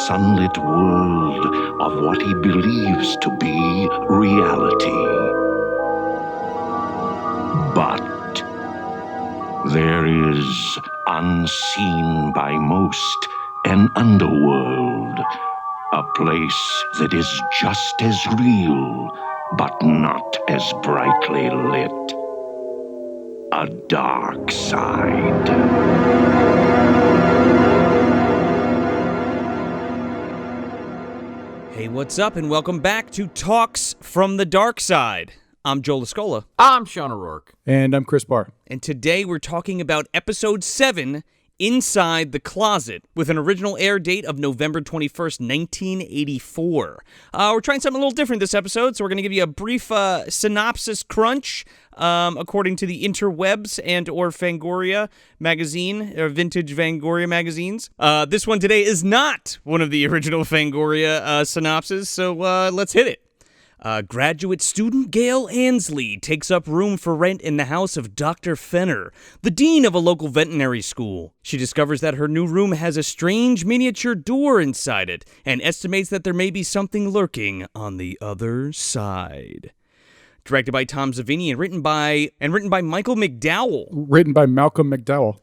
sunlit world of what he believes to be reality. But there is, unseen by most, an underworld, a place that is just as real, but not as brightly lit. A dark side. Hey, what's up, and welcome back to Talks from the Dark Side. I'm Joe Lascola. I'm Sean O'Rourke. And I'm Chris Bahr. And today we're talking about Episode 7, Inside the Closet, with an original air date of November 21st, 1984. We're trying something a little different this episode, so we're going to give you a brief synopsis crunch, according to the interwebs and or Fangoria magazine, or vintage Fangoria magazines. This one today is not one of the original Fangoria synopses, so let's hit it. Graduate student Gail Aynsley takes up room for rent in the house of Dr. Fenner, the dean of a local veterinary school. She discovers that her new room has a strange miniature door inside it and estimates that there may be something lurking on the other side. Directed by Tom Savini and written by Michael McDowell. Written by Malcolm McDowell.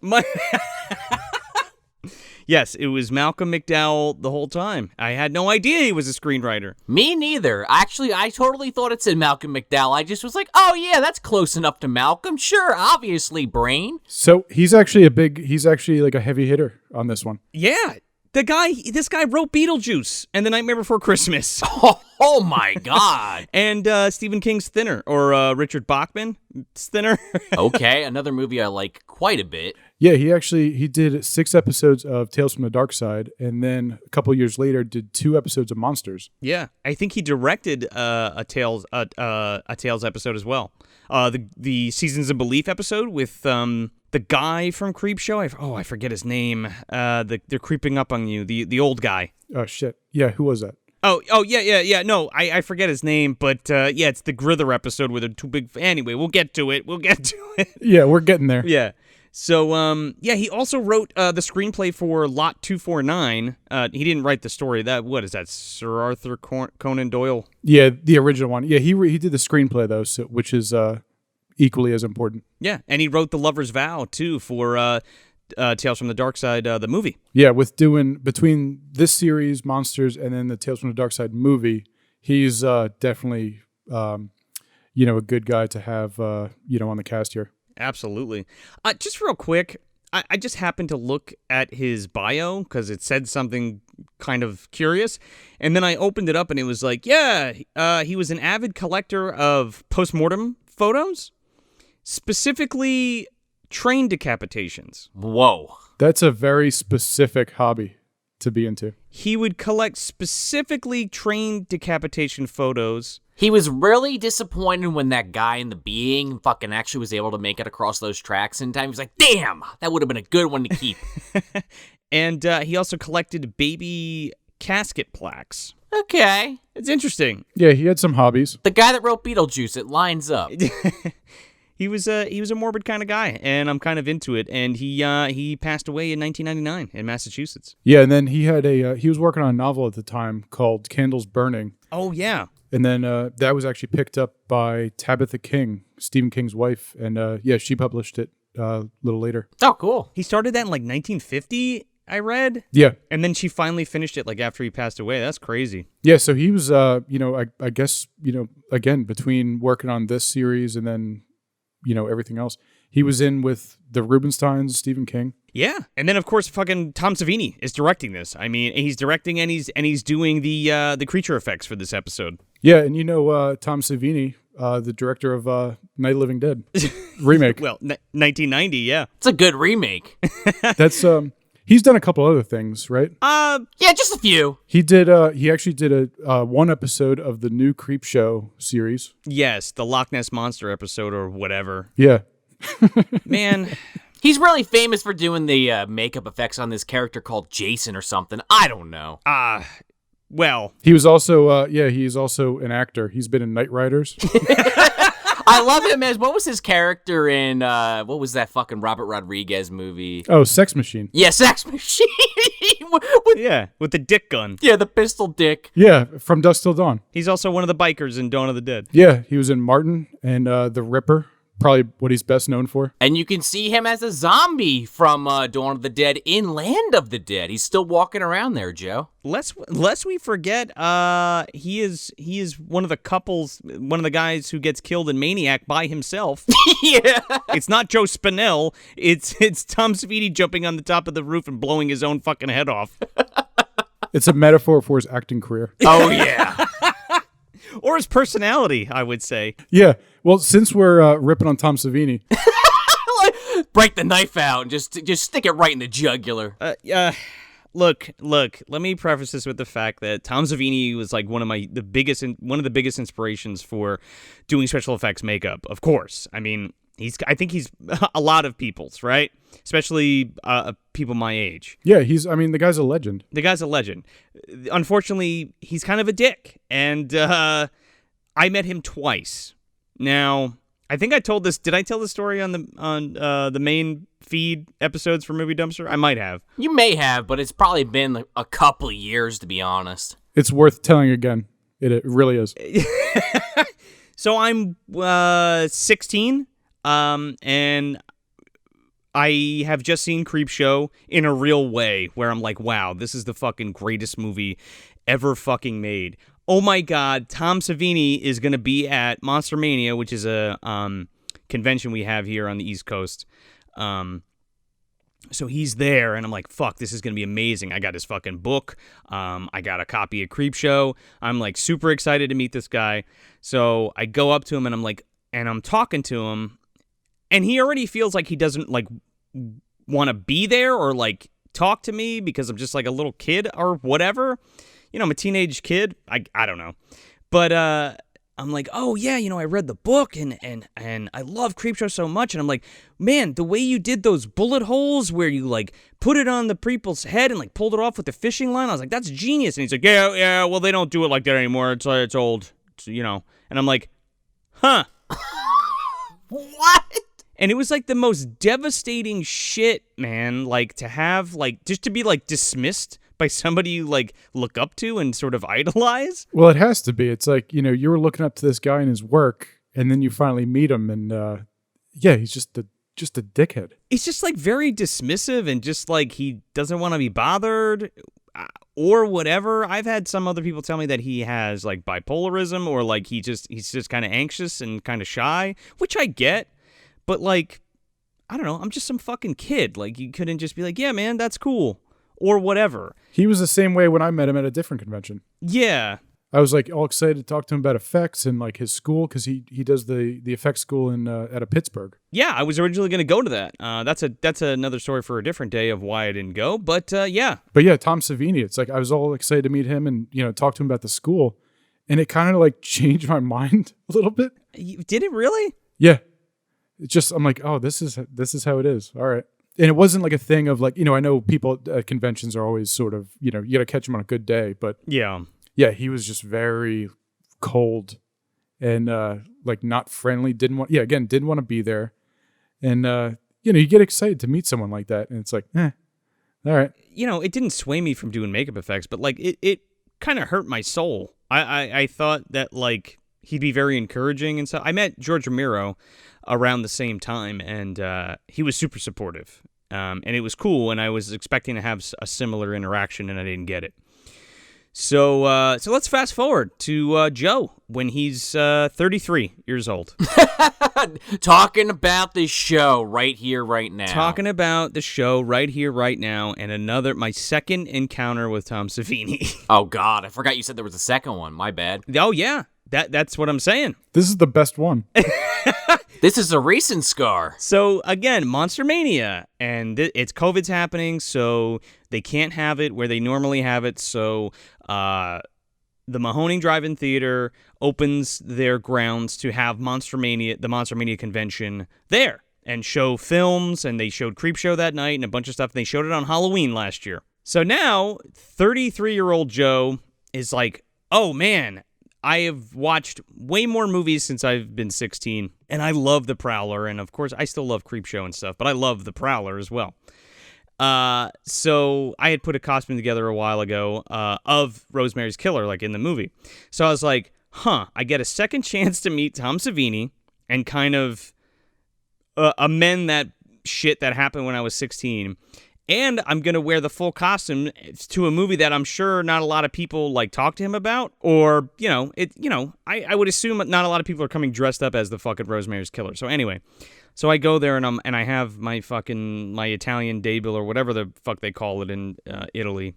Yes, it was Malcolm McDowell the whole time. I had no idea he was a screenwriter. Me neither. Actually, I totally thought it said Malcolm McDowell. I just was like, oh yeah, that's close enough to Malcolm. Sure, obviously, brain. So he's actually like a heavy hitter on this one. Yeah, this guy wrote Beetlejuice and The Nightmare Before Christmas. Oh my God. And Stephen King's Thinner, or Richard Bachman's Thinner. Okay, another movie I like quite a bit. Yeah, he did 6 episodes of Tales from the Dark Side, and then a couple years later did 2 episodes of Monsters. Yeah, I think he directed a Tales episode as well. The Seasons of Belief episode with the guy from Creepshow. I forget his name. They're creeping up on you. The old guy. Oh shit. Yeah, who was that? Oh yeah. No, I forget his name, but yeah, it's the Grither episode where they're too big. Anyway, we'll get to it. Yeah, we're getting there. Yeah. So, he also wrote the screenplay for Lot 249. He didn't write the story. What is that, Sir Arthur Conan Doyle? Yeah, the original one. Yeah, he did the screenplay, though, which is equally as important. Yeah, and he wrote The Lover's Vow, too, for Tales from the Dark Side, the movie. Yeah, between this series, Monsters, and then the Tales from the Dark Side movie, he's definitely, a good guy to have, on the cast here. Absolutely. Just real quick, I just happened to look at his bio because it said something kind of curious, and then I opened it up and it was like, he was an avid collector of postmortem photos, specifically train decapitations. Whoa. That's a very specific hobby to be into. He would collect specifically train decapitation photos. He was really disappointed when that guy in The Being fucking actually was able to make it across those tracks in time. He was like, damn, that would have been a good one to keep. And he also collected baby casket plaques. Okay. It's interesting. Yeah, he had some hobbies. The guy that wrote Beetlejuice, it lines up. He was a morbid kind of guy, and I'm kind of into it. And he passed away in 1999 in Massachusetts. Yeah, and then he had he was working on a novel at the time called Candles Burning. Oh yeah. And then that was actually picked up by Tabitha King, Stephen King's wife, and she published it a little later. Oh, cool. He started that in like 1950, I read. Yeah. And then she finally finished it like after he passed away. That's crazy. Yeah, so he was, I guess, again, between working on this series and then, everything else, he was in with the Rubensteins, Stephen King. Yeah, and then of course fucking Tom Savini is directing this. I mean, he's directing and he's doing the creature effects for this episode. Yeah, and Tom Savini, the director of Night of the Living Dead remake. Well, 1990, yeah. It's a good remake. That's he's done a couple other things, right? Yeah, just a few. He actually did a one episode of the new Creepshow series. Yes, the Loch Ness Monster episode or whatever. Yeah. Man, he's really famous for doing the makeup effects on this character called Jason or something. I don't know. Well, he was also he's also an actor. He's been in Knight Riders. I love him as, what was his character in, what was that fucking Robert Rodriguez movie? Oh, Sex Machine. Yeah, Sex Machine. With the dick gun. Yeah, the pistol dick. Yeah, From Dusk Till Dawn. He's also one of the bikers in Dawn of the Dead. Yeah, he was in Martin and The Ripper. Probably what he's best known for. And you can see him as a zombie from Dawn of the Dead in Land of the Dead. He's still walking around there, Joe. Lest we forget, he is one of the couples, one of the guys who gets killed in Maniac by himself. Yeah. It's not Joe Spinell. It's Tom Savini jumping on the top of the roof and blowing his own fucking head off. It's a metaphor for his acting career. Oh, yeah. Or his personality, I would say. Yeah. Well, since we're ripping on Tom Savini. Break the knife out and just stick it right in the jugular. Look, let me preface this with the fact that Tom Savini was like one of the biggest inspirations for doing special effects makeup. Of course. I mean, I think he's a lot of people's, right? Especially people my age. Yeah, the guy's a legend. The guy's a legend. Unfortunately, he's kind of a dick. And I met him twice. Now, I think I told this. Did I tell the story on the main feed episodes for Movie Dumpster? I might have. You may have, but it's probably been a couple of years, to be honest. It's worth telling again. It really is. So I'm 16, and I have just seen Creepshow in a real way, where I'm like, wow, this is the fucking greatest movie ever fucking made. Oh my God, Tom Savini is going to be at Monster Mania, which is a convention we have here on the East Coast. So he's there, and I'm like, fuck, this is going to be amazing. I got his fucking book. I got a copy of Creepshow. I'm like super excited to meet this guy. So I go up to him, and I'm like, and I'm talking to him, and he already feels like he doesn't like want to be there or like talk to me because I'm just like a little kid or whatever. You know, I'm a teenage kid. I don't know. But I'm like, oh, yeah, I read the book and I love Creepshow so much. And I'm like, man, the way you did those bullet holes where you, like, put it on the people's head and, like, pulled it off with the fishing line, I was like, that's genius. And he's like, yeah, well, they don't do it like that anymore. It's old, And I'm like, huh. What? And it was, like, the most devastating shit, man, like, to have, like, just to be, like, dismissed by somebody you like look up to and sort of idolize. Well, it has to be. It's like, you were looking up to this guy and his work, and then you finally meet him, and he's just a dickhead. He's just like very dismissive and just like he doesn't want to be bothered or whatever. I've had some other people tell me that he has like bipolarism or like he's just kind of anxious and kind of shy, which I get, but like I don't know, I'm just some fucking kid. Like you couldn't just be like, yeah, man, that's cool. Or whatever. He was the same way when I met him at a different convention. Yeah. I was like all excited to talk to him about effects and like his school because he does the effects school in out of Pittsburgh. Yeah, I was originally going to go to that. That's another story for a different day of why I didn't go. But yeah. But yeah, Tom Savini. It's like I was all excited to meet him and talk to him about the school, and it kind of like changed my mind a little bit. Did it really? Yeah. It's just I'm like, oh, this is how it is. All right. And it wasn't like a thing of like, I know people at conventions are always sort of, you got to catch them on a good day. But yeah, he was just very cold and like not friendly. Didn't want to be there. And, you get excited to meet someone like that. And it's like, all right. It didn't sway me from doing makeup effects, but like it kind of hurt my soul. I thought that like he'd be very encouraging. And so I met George Romero around the same time, and he was super supportive, and it was cool, and I was expecting to have a similar interaction, and I didn't get it. So let's fast forward to Joe when he's 33 years old. Talking about this show right here, right now. Talking about the show right here, right now, and my second encounter with Tom Savini. Oh, God, I forgot you said there was a second one. My bad. Oh, yeah. That's what I'm saying. This is the best one. This is a recent scar. So, again, Monster Mania, and it's COVID's happening, so they can't have it where they normally have it. So the Mahoning Drive-In Theater opens their grounds to have the Monster Mania convention there and show films, and they showed Creepshow that night and a bunch of stuff. They showed it on Halloween last year. So now, 33-year-old Joe is like, oh, man, I have watched way more movies since I've been 16, and I love The Prowler, and of course, I still love Creepshow and stuff, but I love The Prowler as well. So I had put a costume together a while ago of Rosemary's Killer, like in the movie. So I was like, I get a second chance to meet Tom Savini and kind of amend that shit that happened when I was 16. And I'm going to wear the full costume to a movie that I'm sure not a lot of people like talk to him about. Or, I would assume not a lot of people are coming dressed up as the fucking Rosemary's Killer. So anyway, so I go there and I have my Italian debut or whatever the fuck they call it in Italy.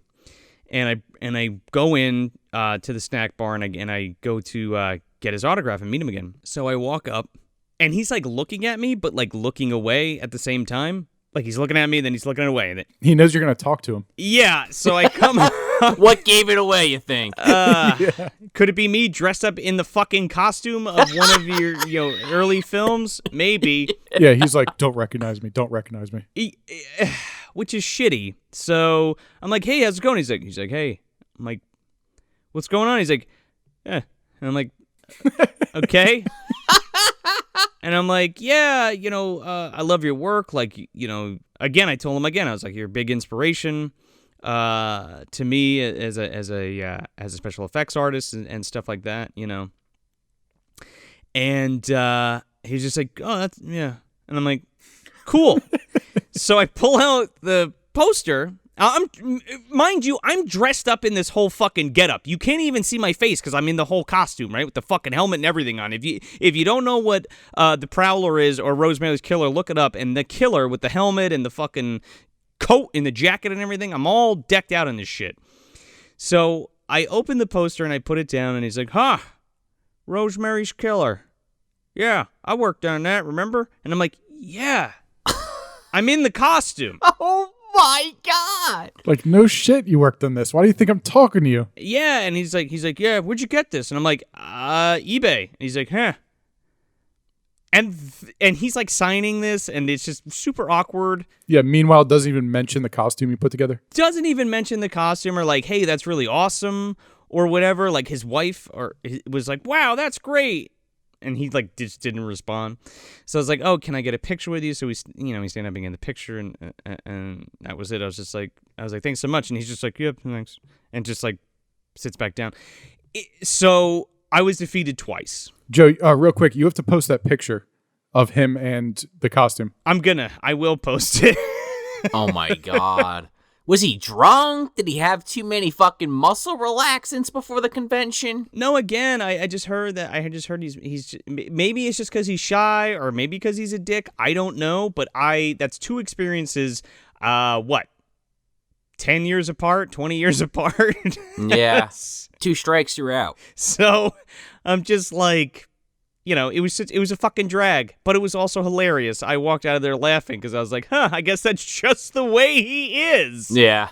And I go in to the snack bar and I go to get his autograph and meet him again. So I walk up and he's like looking at me, but like looking away at the same time. Like, he's looking at me, then he's looking away. He knows you're going to talk to him. Yeah, so I come up. What gave it away, you think? Could it be me dressed up in the fucking costume of one of your early films? Maybe. Yeah, he's like, don't recognize me. Which is shitty. So I'm like, hey, how's it going? He's like, hey. I'm like, what's going on? He's like, And I'm like, okay. And I'm like, yeah, I love your work. Like, again, I told him again, I was like, you're a big inspiration to me as a special effects artist and stuff like that, And he's just like, oh, that's, yeah. And I'm like, cool. So I pull out the poster. Mind you, I'm dressed up in this whole fucking getup. You can't even see my face because I'm in the whole costume, right, with the fucking helmet and everything on. If you don't know what the Prowler is or Rosemary's Killer, look it up. And the killer with the helmet and the fucking coat and the jacket and everything, I'm all decked out in this shit. So I open the poster and I put it down, and he's like, Rosemary's Killer. Yeah, I worked on that, remember? And I'm like, yeah, I'm in the costume. Oh my God. Like, no shit, you worked on this. Why do you think I'm talking to you? Yeah, and he's like, yeah, where'd you get this? And I'm like, eBay. And he's like, And he's like signing this, and it's just super awkward. Yeah, meanwhile, doesn't even mention the costume you put together. Doesn't even mention the costume or like, hey, that's really awesome or whatever. Like his wife was like, wow, that's great. And he like just didn't respond. So I was like, oh, can I get a picture with you? So we stand up in the picture, and that was it. I was like, thanks so much. And he's just like, yep, thanks. And just like sits back down. So I was defeated twice. Joe, real quick, you have to post that picture of him and the costume. I will post it. Oh my God. Was he drunk? Did he have too many fucking muscle relaxants before the convention? No, again, I just heard that. I just heard he's maybe it's just because he's shy, or maybe because he's a dick. I don't know, but that's two experiences. 10 years apart, 20 years apart. Yeah, 2 strikes, you're out. So I'm just like, it was a fucking drag, but it was also hilarious. I walked out of there laughing because I was like, I guess that's just the way he is. Yeah.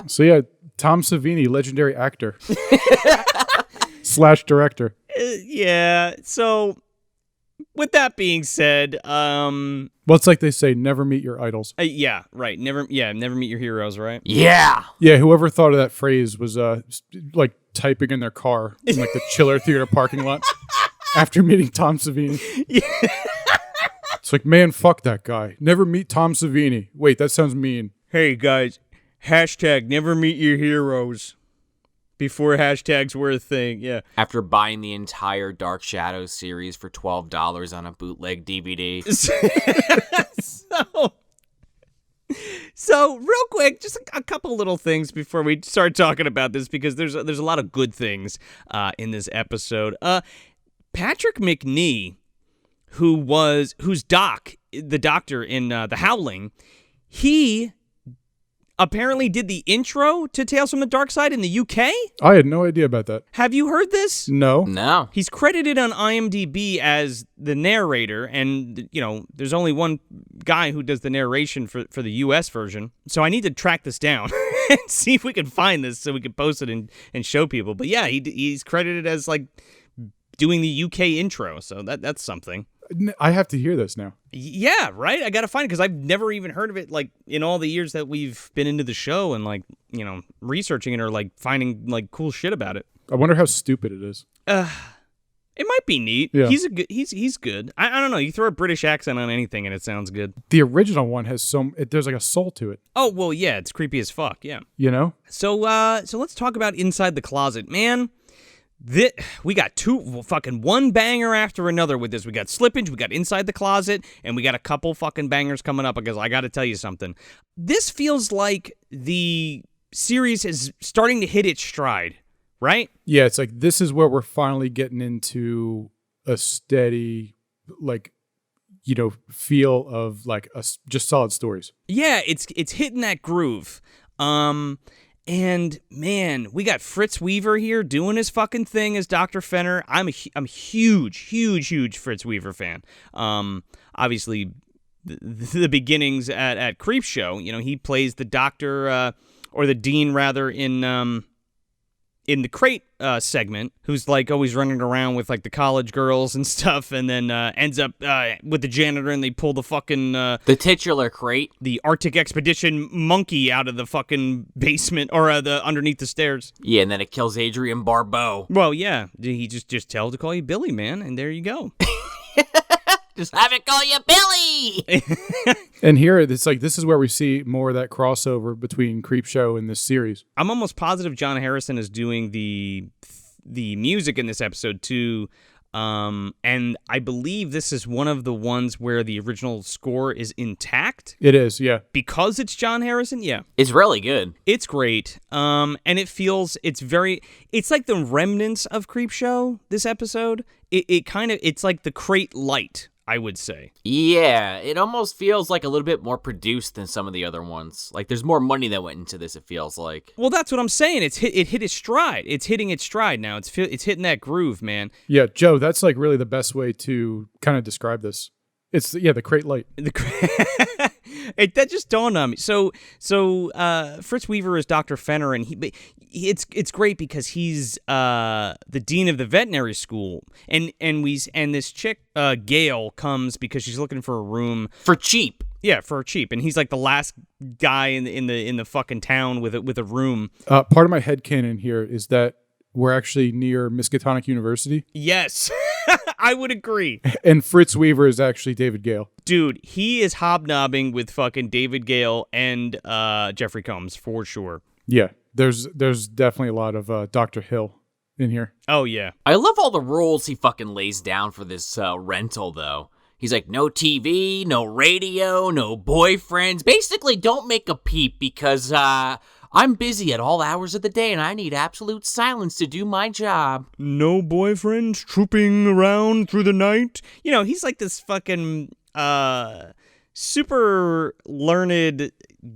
So yeah, Tom Savini, legendary actor / director. Yeah. So with that being said, well, it's like they say, never meet your idols. Yeah, right. Never meet your heroes, right? Yeah. Yeah, whoever thought of that phrase was like typing in their car in like the Chiller Theater parking lot. After meeting Tom Savini. Yeah. It's like, man, fuck that guy. Never meet Tom Savini. Wait, that sounds mean. Hey, guys, hashtag never meet your heroes. Before hashtags were a thing, yeah. After buying the entire Dark Shadows series for $12 on a bootleg DVD. So real quick, just a couple little things before we start talking about this, because there's a lot of good things in this episode. Patrick McNee, who's the doctor in The Howling, he apparently did the intro to Tales from the Darkside in the UK. I had no idea about that. Have you heard this? No. He's credited on IMDb as the narrator, and there's only one guy who does the narration for the US version. So I need to track this down and see if we can find this so we can post it and show people. But yeah, he's credited as like doing the UK intro, so that's something. I have to hear this now. Yeah, right? I gotta find it, because I've never even heard of it, like, in all the years that we've been into the show and, like, researching it or, like, finding, like, cool shit about it. I wonder how stupid it is. It might be neat. Yeah. He's good. I don't know. You throw a British accent on anything and it sounds good. The original one has there's like a soul to it. Oh, well, yeah, it's creepy as fuck, yeah. You know? So let's talk about Inside the Closet. Man, we got one banger after another with this. We got Slippage, we got Inside the Closet, and we got a couple fucking bangers coming up because I got to tell you something. This feels like the series is starting to hit its stride. Right? Yeah, it's like this is where we're finally getting into a steady, like, you know, feel of like just solid stories. Yeah, it's hitting that groove. And man, we got Fritz Weaver here doing his fucking thing as Dr. Fenner. I'm a huge Fritz Weaver fan. Obviously, the beginnings at Creepshow. You know, he plays the doctor or the dean rather in the crate segment, who's like always running around with like the college girls and stuff, and then ends up with the janitor, and they pull the fucking the titular crate, the Arctic Expedition monkey out of the fucking basement or the underneath the stairs. Yeah, and then it kills Adrian Barbeau. Well, yeah, he just tell to call you Billy, man, and there you go. Just have it call you Billy. And here, it's like this is where we see more of that crossover between Creepshow and this series. I'm almost positive John Harrison is doing the music in this episode too, and I believe this is one of the ones where the original score is intact. It is, yeah, because it's John Harrison. Yeah, it's really good. It's great, and it's like the remnants of Creepshow. This episode, it's like the crate light, I would say. Yeah, it almost feels like a little bit more produced than some of the other ones. Like there's more money that went into this, it feels like. Well, that's what I'm saying. It hit its stride. It's hitting its stride now. It's hitting that groove, man. Yeah, Joe, that's like really the best way to kind of describe this. It's the crate light. That just dawned on me. So Fritz Weaver is Dr. Fenner, and it's great because he's the dean of the veterinary school, and this chick Gail comes because she's looking for a room for cheap. Yeah, for cheap, and he's like the last guy in the fucking town with a room. Part of my headcanon here is that we're actually near Miskatonic University. Yes, I would agree. And Fritz Weaver is actually David Gale. Dude, he is hobnobbing with fucking David Gale and Jeffrey Combs for sure. Yeah, there's definitely a lot of Dr. Hill in here. Oh, yeah. I love all the rules he fucking lays down for this rental, though. He's like, no TV, no radio, no boyfriends. Basically, don't make a peep because I'm busy at all hours of the day and I need absolute silence to do my job. No boyfriends trooping around through the night? You know, he's like this fucking super learned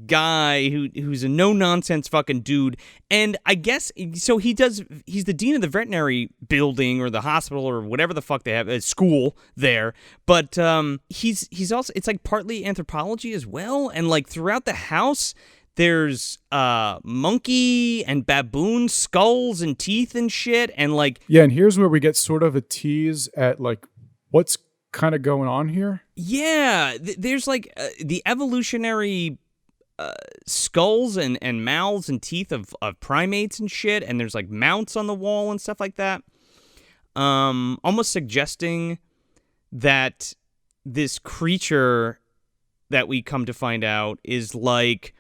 guy who's a no-nonsense fucking dude. And I guess, so he's the dean of the veterinary building or the hospital or whatever the fuck they have, a school there. But he's also, it's like partly anthropology as well. And like throughout the house, there's monkey and baboon skulls and teeth and shit. And like, yeah, and here's where we get sort of a tease at like what's kind of going on here. Yeah, there's like the evolutionary skulls and mouths and teeth of primates and shit, and there's like mounts on the wall and stuff like that, almost suggesting that this creature that we come to find out is like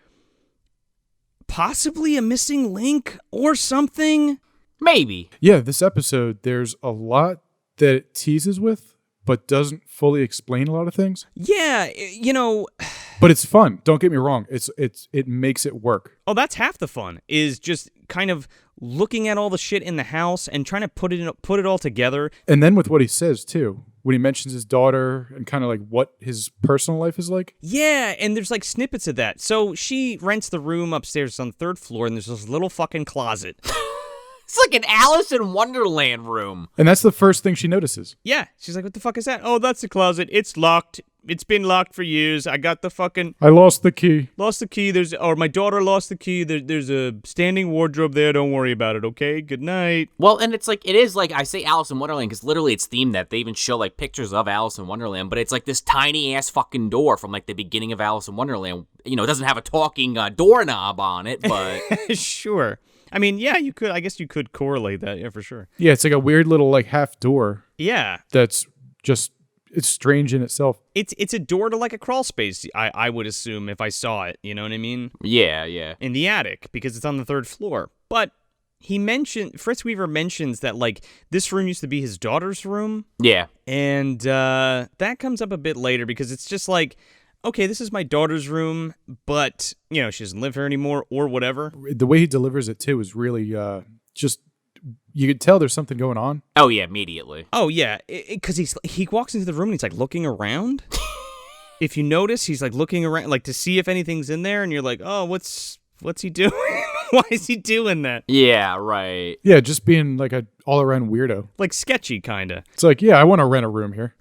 possibly a missing link or something. Maybe. Yeah, this episode, there's a lot that it teases with, but doesn't fully explain a lot of things. Yeah, you know. But it's fun. Don't get me wrong. It makes it work. Oh, that's half the fun, is just kind of looking at all the shit in the house and trying to put it all together. And then with what he says too, when he mentions his daughter and kind of like what his personal life is like. Yeah, and there's like snippets of that. So she rents the room upstairs on the third floor, and there's this little fucking closet. It's like an Alice in Wonderland room. And that's the first thing she notices. Yeah. She's like, what the fuck is that? Oh, that's the closet. It's locked. It's been locked for years. I got the fucking... I lost the key. Lost the key. My daughter lost the key. There's a standing wardrobe there. Don't worry about it, okay? Good night. Well, and it is like, I say Alice in Wonderland because literally it's themed that. They even show like pictures of Alice in Wonderland, but it's like this tiny ass fucking door from like the beginning of Alice in Wonderland. You know, it doesn't have a talking doorknob on it, but... Sure. I mean, yeah, you could. I guess you could correlate that. Yeah, for sure. Yeah, it's like a weird little like half door. Yeah. That's just it's strange in itself. It's a door to like a crawl space. I would assume if I saw it. You know what I mean? Yeah, yeah. In the attic because it's on the 3rd floor. But Fritz Weaver mentions that like this room used to be his daughter's room. Yeah. And that comes up a bit later because it's just like, okay, this is my daughter's room, but, you know, she doesn't live here anymore or whatever. The way he delivers it, too, is really just, you could tell there's something going on. Oh, yeah, immediately. Oh, yeah, because he walks into the room and he's, like, looking around. If you notice, he's, like, looking around, like, to see if anything's in there, and you're like, oh, what's he doing? Why is he doing that? Yeah, right. Yeah, just being, like, a all-around weirdo. Like, sketchy, kind of. It's like, yeah, I want to rent a room here.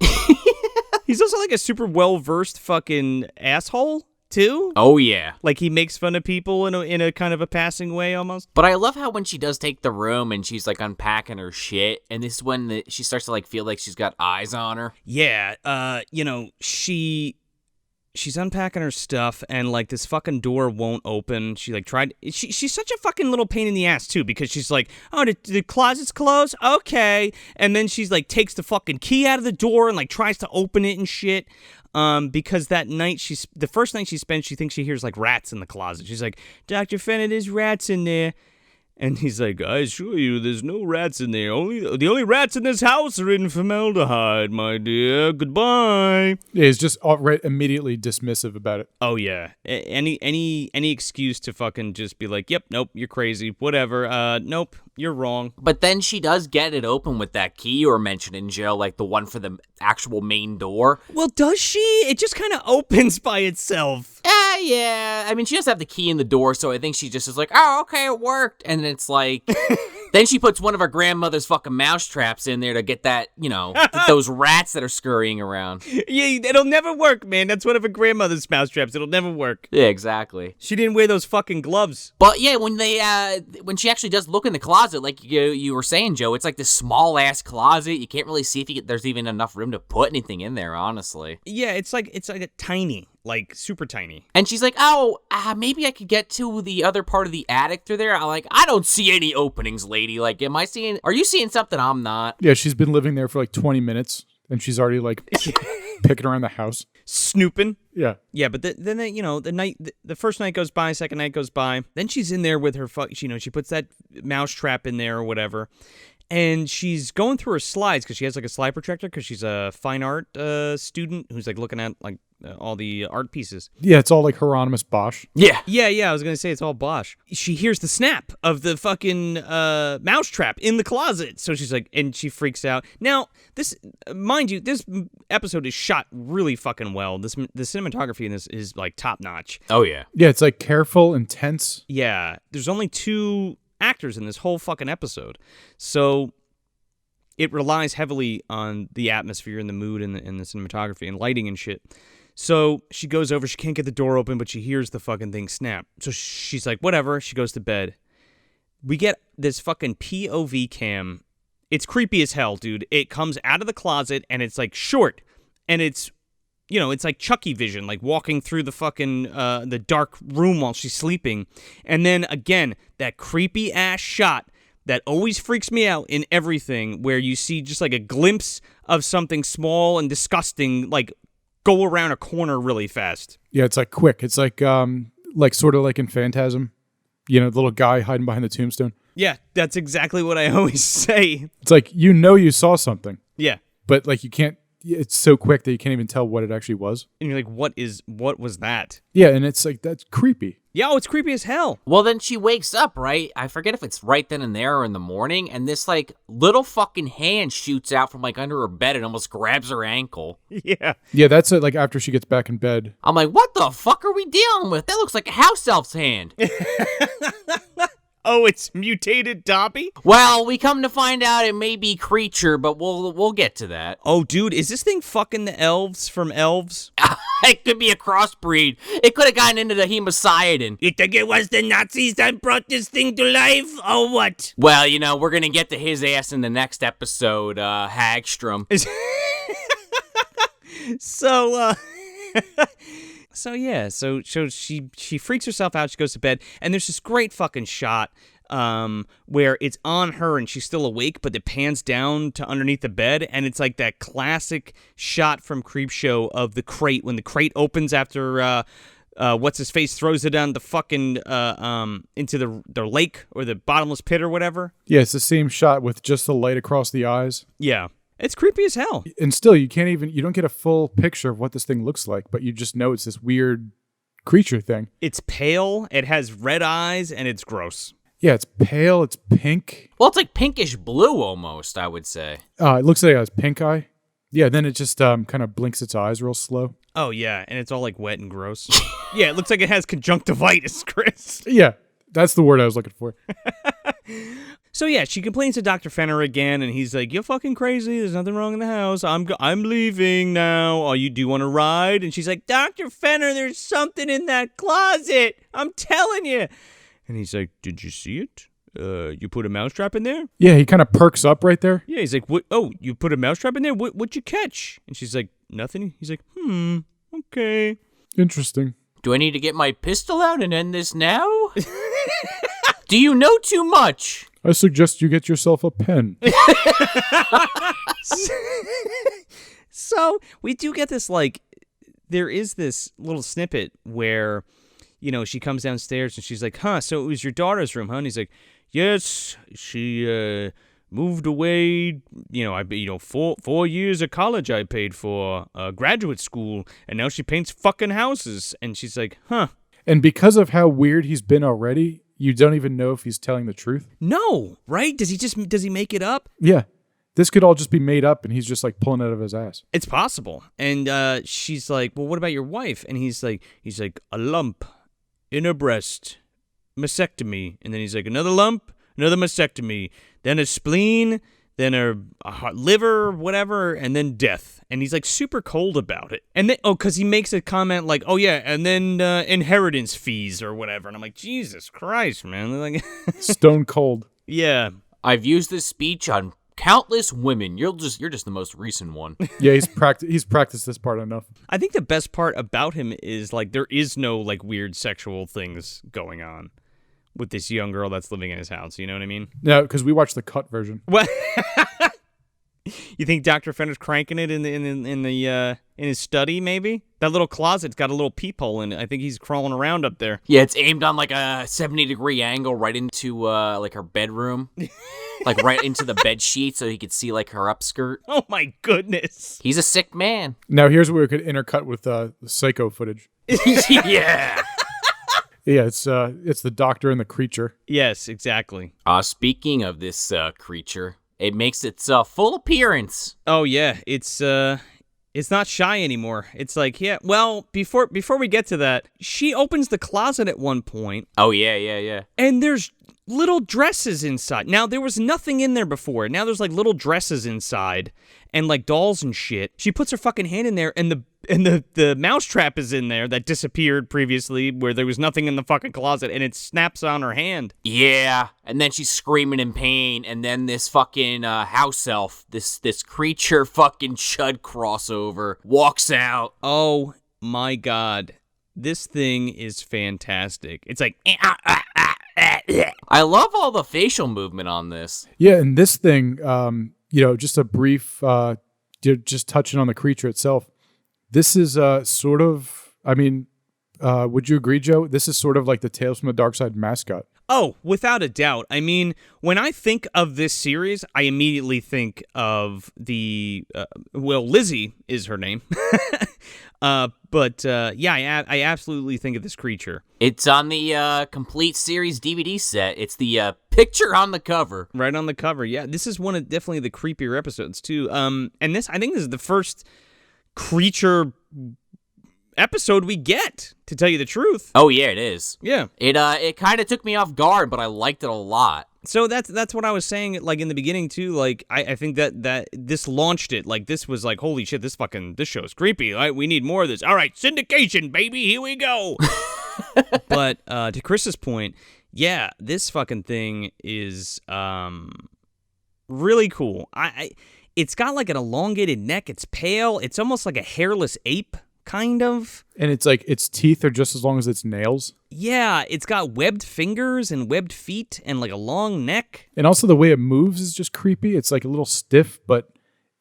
He's also like a super well-versed fucking asshole, too. Oh, yeah. Like, he makes fun of people in a kind of a passing way, almost. But I love how when she does take the room and she's, like, unpacking her shit, and this is when she starts to, like, feel like she's got eyes on her. Yeah, you know, she's unpacking her stuff, and, like, this fucking door won't open. She, like, tried... She's such a fucking little pain in the ass, too, because she's like, oh, the closet's closed? Okay. And then she's, like, takes the fucking key out of the door and, like, tries to open it and shit. Because that night, the first night she spent, she thinks she hears, like, rats in the closet. She's like, Dr. Fenner, there's rats in there. And he's like, I assure you, there's no rats in there. The only rats in this house are in formaldehyde, my dear. Goodbye. Yeah, he's just outright immediately dismissive about it. Oh yeah, any excuse to fucking just be like, yep, nope, you're crazy, whatever. Nope, you're wrong. But then she does get it open with that key you were mentioning, Jill, like the one for the actual main door. Well, does she? It just kind of opens by itself. Yeah. I mean, she does have the key in the door, so I think she just is like, oh, okay, it worked. And it's like, then she puts one of her grandmother's fucking mouse traps in there to get that, you know, those rats that are scurrying around. Yeah, it'll never work, man. That's one of her grandmother's mouse traps. It'll never work. Yeah, exactly. She didn't wear those fucking gloves. But yeah, when she actually does look in the closet, like you were saying, Joe, it's like this small ass closet. You can't really see if there's even enough room to put anything in there, honestly. Yeah, it's like a tiny. Like, super tiny. And she's like, oh, maybe I could get to the other part of the attic through there. I'm like, I don't see any openings, lady. Like, are you seeing something I'm not? Yeah, she's been living there for like 20 minutes, and she's already like picking around the house. Snooping. Yeah. Yeah, but then you know, the first night goes by, second night goes by. Then she's in there with her, she puts that mouse trap in there or whatever. And she's going through her slides because she has like a slide projector because she's a fine art student who's like looking at like all the art pieces. Yeah, it's all like Hieronymus Bosch. Yeah. I was gonna say it's all Bosch. She hears the snap of the fucking mousetrap in the closet, so she's like, and she freaks out. Now, this, mind you, this episode is shot really fucking well. The cinematography in this is like top notch. Oh yeah. Yeah, it's like careful, intense. Yeah, there's only 2 actors in this whole fucking episode, so it relies heavily on the atmosphere and the mood and the cinematography and lighting and shit. So she goes over, she can't get the door open, but she hears the fucking thing snap. So she's like, whatever, she goes to bed. We get this fucking POV cam. It's creepy as hell, dude. It comes out of the closet and it's like short, and it's, you know, it's like Chucky vision, like walking through the fucking, the dark room while she's sleeping. And then, again, that creepy-ass shot that always freaks me out in everything, where you see just like a glimpse of something small and disgusting, like, go around a corner really fast. Yeah, it's like quick. It's like sort of like in Phantasm, you know, the little guy hiding behind the tombstone. Yeah, that's exactly what I always say. It's like, you saw something. Yeah. But like you can't, it's so quick that you can't even tell what it actually was. And you're like, what was that? Yeah, and it's like, that's creepy. Yeah, it's creepy as hell. Well, then she wakes up, right? I forget if it's right then and there or in the morning, and this, like, little fucking hand shoots out from, like, under her bed and almost grabs her ankle. Yeah. Yeah, that's it, like, after she gets back in bed. I'm like, what the fuck are we dealing with? That looks like a house elf's hand. Oh, it's mutated Dobby? Well, we come to find out it may be creature, but we'll get to that. Oh, dude, is this thing fucking the elves from Elves? It could be a crossbreed. It could have gotten into the Hemocidin. You think it was the Nazis that brought this thing to life, or what? Well, you know, we're gonna get to his ass in the next episode, Hagstrom. So she freaks herself out. She goes to bed, and there's this great fucking shot where it's on her and she's still awake, but it pans down to underneath the bed, and it's like that classic shot from Creepshow of the crate when the crate opens after what's his face throws it down the fucking into the lake or the bottomless pit or whatever. Yeah, it's the same shot with just the light across the eyes. Yeah. It's creepy as hell. And still, you don't get a full picture of what this thing looks like, but you just know it's this weird creature thing. It's pale, it has red eyes, and it's gross. Yeah, it's pale, it's pink. Well, it's like pinkish blue almost, I would say. It looks like it has pink eye. Yeah, then it just kind of blinks its eyes real slow. Oh, yeah, and it's all like wet and gross. Yeah, it looks like it has conjunctivitis, Chris. Yeah, that's the word I was looking for. So yeah, she complains to Dr. Fenner again, and he's like, "You're fucking crazy. There's nothing wrong in the house. I'm leaving now. Oh, do you want to ride?" And she's like, "Dr. Fenner, there's something in that closet. I'm telling you." And he's like, "Did you see it? You put a mousetrap in there?" Yeah, he kind of perks up right there. Yeah, he's like, "What? Oh, you put a mousetrap in there? What'd you catch?" And she's like, "Nothing." He's like, okay. Interesting. Do I need to get my pistol out and end this now? Do you know too much? I suggest you get yourself a pen. So we do get this, like, there is this little snippet where, she comes downstairs and she's like, so it was your daughter's room, huh? And he's like, yes, she moved away, 4 years of college I paid for, graduate school, and now she paints fucking houses. And she's like, And because of how weird he's been already, you don't even know if he's telling the truth. No, right? Does he make it up? Yeah. This could all just be made up and he's just like pulling it out of his ass. It's possible. And she's like, "Well, what about your wife?" And he's like, "A lump in her breast, mastectomy." And then he's like, "Another lump, another mastectomy, then a spleen, then a liver, whatever, and then death." And he's like super cold about it. And then, because he makes a comment like, "Oh yeah, and then inheritance fees or whatever." And I'm like, Jesus Christ, man. Like, stone cold. Yeah. I've used this speech on countless women. You're just the most recent one. Yeah, he's practiced this part enough. I think the best part about him is, like, there is no, like, weird sexual things going on with this young girl that's living in his house. You know what I mean? No, because we watched the cut version. What? You think Dr. Fenner's cranking it in his study? Maybe that little closet's got a little peephole in it. I think he's crawling around up there. Yeah, it's aimed on like a 70-degree angle, right into like her bedroom, like right into the bed sheet, so he could see like her upskirt. Oh my goodness! He's a sick man. Now here's where we could intercut with the psycho footage. Yeah. Yeah, it's the doctor and the creature. Yes, exactly. Speaking of this creature, it makes its full appearance. Oh yeah, it's not shy anymore. It's like, yeah. Well, before we get to that, she opens the closet at one point. Oh yeah. And there's little dresses inside. Now there was nothing in there before. Now there's like little dresses inside and like dolls and shit. She puts her fucking hand in there, and the mousetrap is in there that disappeared previously, where there was nothing in the fucking closet, and it snaps on her hand. Yeah, and then she's screaming in pain, and then this fucking house elf, this creature fucking chud crossover, walks out. Oh my god, this thing is fantastic. It's like, I love all the facial movement on this. Yeah, and this thing, just a brief, just touching on the creature itself. This is sort of, would you agree, Joe? This is sort of like the Tales from the Darkside mascot. Oh, without a doubt. I mean, when I think of this series, I immediately think of Lizzie is her name. But I absolutely think of this creature. It's on the complete series DVD set. It's the picture on the cover. Right on the cover, yeah. This is one of definitely the creepier episodes, too. And I think this is the first creature episode we get, to tell you the truth. Oh yeah, it is. Yeah. It kind of took me off guard, but I liked it a lot. So that's what I was saying, like, in the beginning too. Like, I think that this launched it. Like, this was like, holy shit, this show's creepy. Right? We need more of this. All right, syndication, baby, here we go. But to Chris's point, yeah, this fucking thing is really cool. It's got like an elongated neck. It's pale. It's almost like a hairless ape kind of. And it's like its teeth are just as long as its nails. Yeah, it's got webbed fingers and webbed feet and like a long neck. And also the way it moves is just creepy. It's like a little stiff, but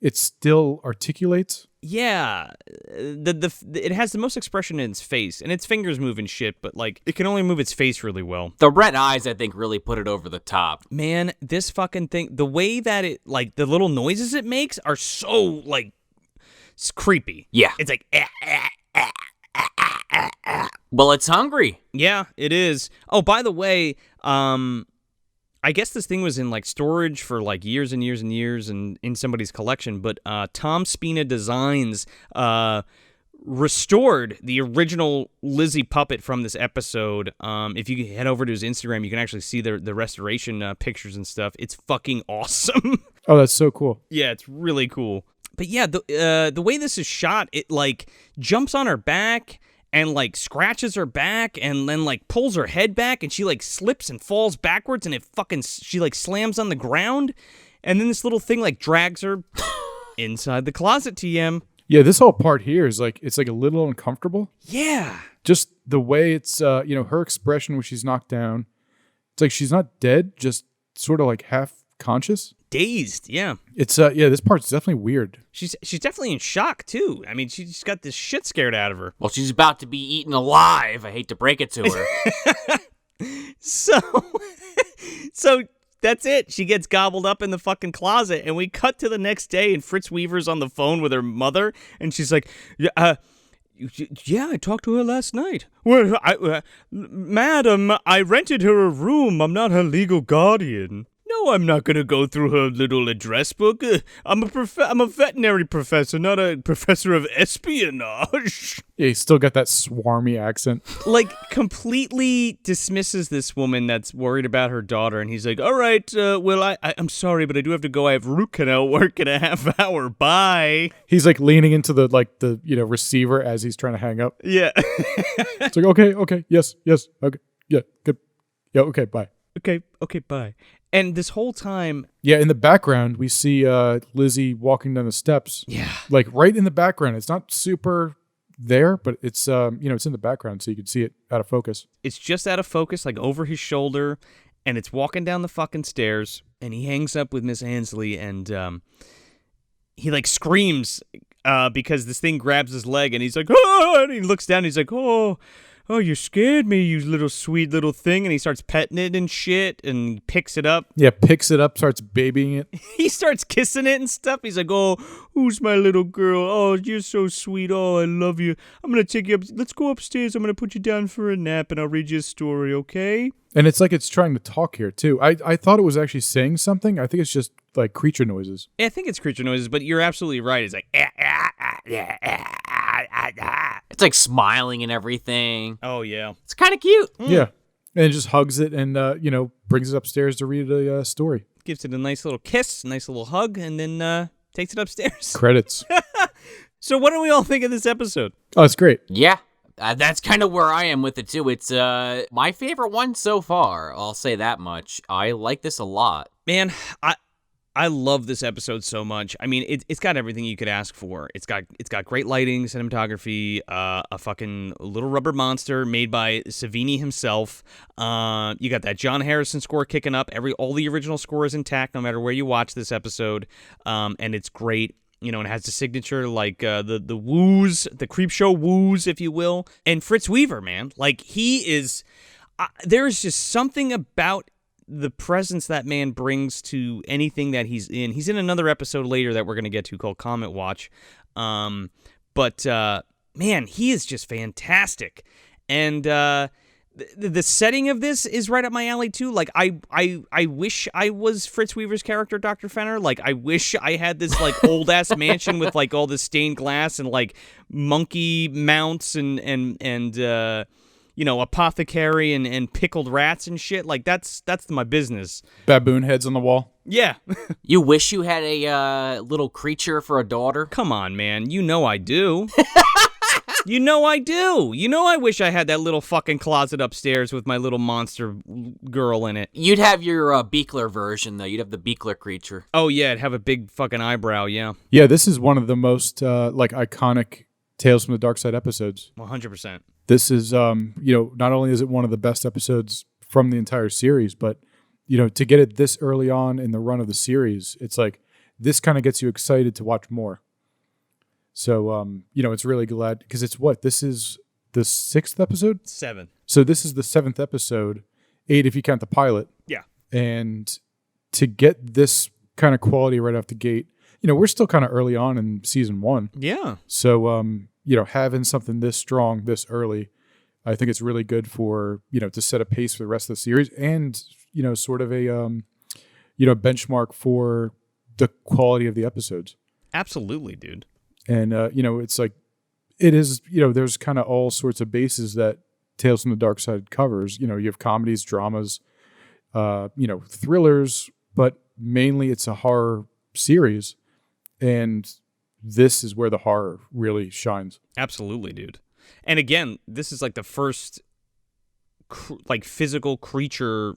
it still articulates. Yeah, it has the most expression in its face, and its fingers move and shit, but like it can only move its face really well. The red eyes, I think, really put it over the top. Man, this fucking thing, the way that it, like, the little noises it makes are so, like, it's creepy. Yeah. It's like, Well, it's hungry. Yeah, it is. Oh, by the way, I guess this thing was in, like, storage for, like, years and years and years and in somebody's collection, but Tom Spina Designs restored the original Lizzie puppet from this episode. If you head over to his Instagram, you can actually see the restoration pictures and stuff. It's fucking awesome. Oh, that's so cool. Yeah, it's really cool. But yeah, the way this is shot, it, like, jumps on her back and, like, scratches her back and then, like, pulls her head back and she, like, slips and falls backwards and she, like, slams on the ground. And then this little thing, like, drags her inside the closet, TM. Yeah, this whole part here is, like, it's, like, a little uncomfortable. Yeah. Just the way it's, her expression when she's knocked down. It's like she's not dead, just sort of, like, half conscious. Dazed, yeah. It's, this part's definitely weird. She's definitely in shock, too. I mean, she's got this shit scared out of her. Well, she's about to be eaten alive. I hate to break it to her. So that's it. She gets gobbled up in the fucking closet, and we cut to the next day, and Fritz Weaver's on the phone with her mother, and she's like, yeah, I talked to her last night. Well, madam, I rented her a room. I'm not her legal guardian. No, I'm not going to go through her little address book. I'm a veterinary professor, not a professor of espionage. Yeah, he's still got that swarmy accent. Like, completely dismisses this woman that's worried about her daughter, and he's like, all right, well, I'm sorry, but I do have to go. I have root canal work in a half hour. Bye. He's, like, leaning into the receiver as he's trying to hang up. Yeah. It's like, okay, yes, okay, yeah, good. Yeah, okay, bye. Okay, bye. And this whole time... Yeah, in the background, we see Lizzie walking down the steps. Yeah. Like, right in the background. It's not super there, but it's, it's in the background, so you can see it out of focus. It's just out of focus, like, over his shoulder, and it's walking down the fucking stairs, and he hangs up with Miss Aynsley, and he, like, screams because this thing grabs his leg, and he's like, oh! And he looks down, and he's like, oh, you scared me, you little sweet little thing. And he starts petting it and shit and picks it up. Yeah, picks it up, starts babying it. He starts kissing it and stuff. He's like, oh, who's my little girl? Oh, you're so sweet. Oh, I love you. I'm going to take you up. Let's go upstairs. I'm going to put you down for a nap and I'll read you a story, okay? And it's like it's trying to talk here, too. I thought it was actually saying something. I think it's just like creature noises. I think it's creature noises, but you're absolutely right. It's like, It's like smiling and everything. oh, yeah. It's kind of cute. Yeah. And it just hugs it and, brings it upstairs to read a story. Gives it a nice little kiss, nice little hug, and then takes it upstairs. Credits. So what do we all think of this episode? Oh, it's great. Yeah. That's kind of where I am with it, too. It's my favorite one so far. I'll say that much. I like this a lot. Man, I love this episode so much. I mean, it's got everything you could ask for. It's got great lighting, cinematography, a fucking little rubber monster made by Savini himself. You got that John Harrison score kicking up. All the original score is intact, no matter where you watch this episode, and it's great. And it has the signature, like, the woos, the Creepshow woos, if you will. And Fritz Weaver, man, like, he is... there's just something about the presence that man brings to anything that he's in. He's in another episode later that we're going to get to called Comet Watch. But man, he is just fantastic. And the setting of this is right up my alley too. Like I wish I was Fritz Weaver's character, Dr. Fenner. Like I wish I had this like old ass mansion with like all this stained glass and like monkey mounts and apothecary and pickled rats and shit. Like that's my business. Baboon heads on the wall. Yeah. You wish you had a little creature for a daughter? Come on, man. You know I do. You know I do. You know I wish I had that little fucking closet upstairs with my little monster girl in it. You'd have your Beekler version, though. You'd have the Beekler creature. Oh, yeah. It'd have a big fucking eyebrow, yeah. Yeah, this is one of the most iconic Tales from the Darkside episodes. 100%. This is, not only is it one of the best episodes from the entire series, but, to get it this early on in the run of the series, it's like this kind of gets you excited to watch more. So, it's really glad because this is the 6th episode? 7. So this is the 7th episode, 8 if you count the pilot. Yeah. And to get this kind of quality right off the gate, we're still kind of early on in season 1. Yeah. So, having something this strong this early, I think it's really good for, to set a pace for the rest of the series and, sort of a, benchmark for the quality of the episodes. Absolutely, dude. And, it's like, it is, there's kind of all sorts of bases that Tales from the Darkside covers. You have comedies, dramas, thrillers, but mainly it's a horror series. And this is where the horror really shines. Absolutely, dude. And again, this is like the first physical creature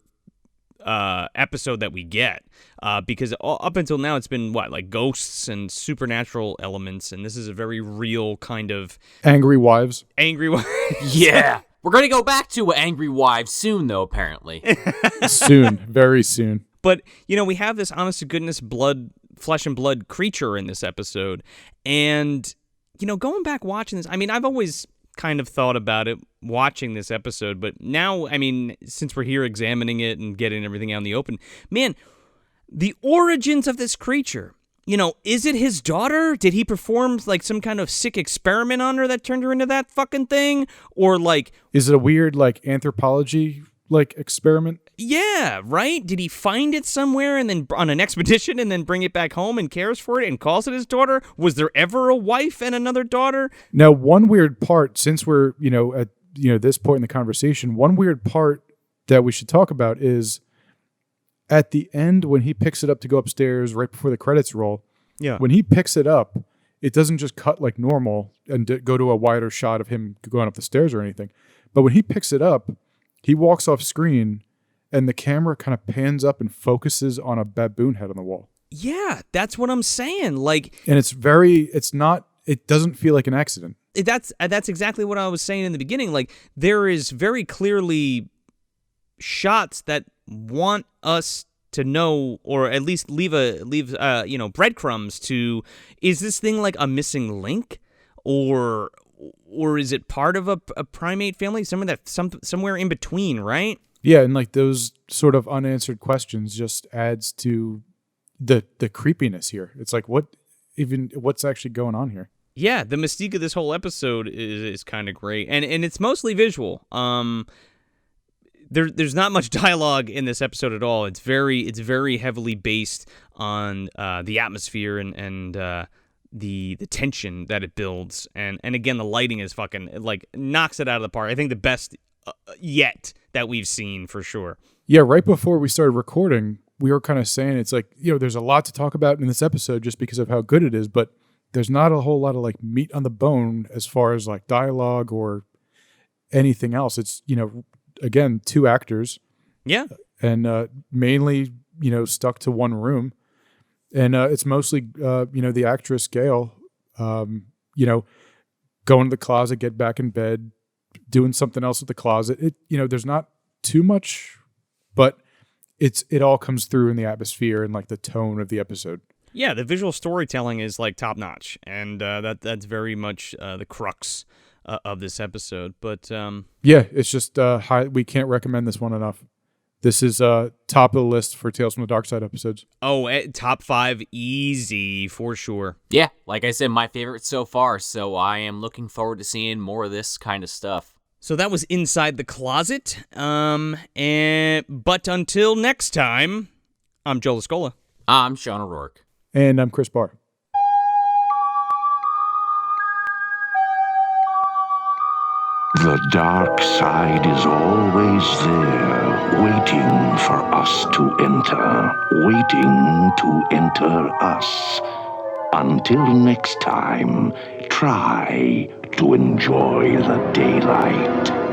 episode that we get, because up until now it's been like ghosts and supernatural elements, and this is a very real kind of angry wives. Yeah. We're going to go back to Angry Wives soon, though, apparently. Soon. Very soon. But, we have this honest-to-goodness flesh and blood creature in this episode. And, going back watching this, I've always kind of thought about it watching this episode. But now, since we're here examining it and getting everything out in the open, man, the origins of this creature... is it his daughter? Did he perform like some kind of sick experiment on her that turned her into that fucking thing? Or like... Is it a weird like anthropology like experiment? Yeah, right? Did he find it somewhere and then on an expedition and then bring it back home and cares for it and calls it his daughter? Was there ever a wife and another daughter? Now, one weird part, since we're, at this point in the conversation, one weird part that we should talk about is at the end when he picks it up to go upstairs right before the credits roll. Yeah. When he picks it up, it doesn't just cut like normal and go to a wider shot of him going up the stairs or anything. But when he picks it up, he walks off screen and the camera kind of pans up and focuses on a baboon head on the wall. Yeah, that's what I'm saying. Like, and it doesn't feel like an accident. That's exactly what I was saying in the beginning. Like, there is very clearly shots that want us to know, or at least leave breadcrumbs to, is this thing like a missing link, or is it part of a primate family, somewhere in between, right? Yeah, and like those sort of unanswered questions just adds to the creepiness here. It's like what's actually going on here? Yeah, the mystique of this whole episode is kind of great, and it's mostly visual. There's not much dialogue in this episode at all. It's very heavily based on the atmosphere and the tension that it builds, and again the lighting is fucking like knocks it out of the park. I think the best yet that we've seen for sure. Yeah, right before we started recording, we were kind of saying it's like, there's a lot to talk about in this episode just because of how good it is, but there's not a whole lot of like meat on the bone as far as like dialogue or anything else. It's, again, 2 actors. Yeah. And mainly, stuck to one room. And it's mostly, the actress, Gail, going to the closet, get back in bed, doing something else with the closet. There's not too much, but it all comes through in the atmosphere and like the tone of the episode. Yeah, the visual storytelling is like top notch, and that's very much the crux of this episode. But yeah, it's just we can't recommend this one enough. This is top of the list for Tales from the Darkside episodes. Oh, top 5 easy for sure. Yeah, like I said, my favorite so far. So I am looking forward to seeing more of this kind of stuff. So that was Inside the Closet. But until next time, I'm Joe Lascola. I'm Sean O'Rourke. And I'm Chris Bahr. The dark side is always there, waiting for us to enter us. Until next time, try to enjoy the daylight.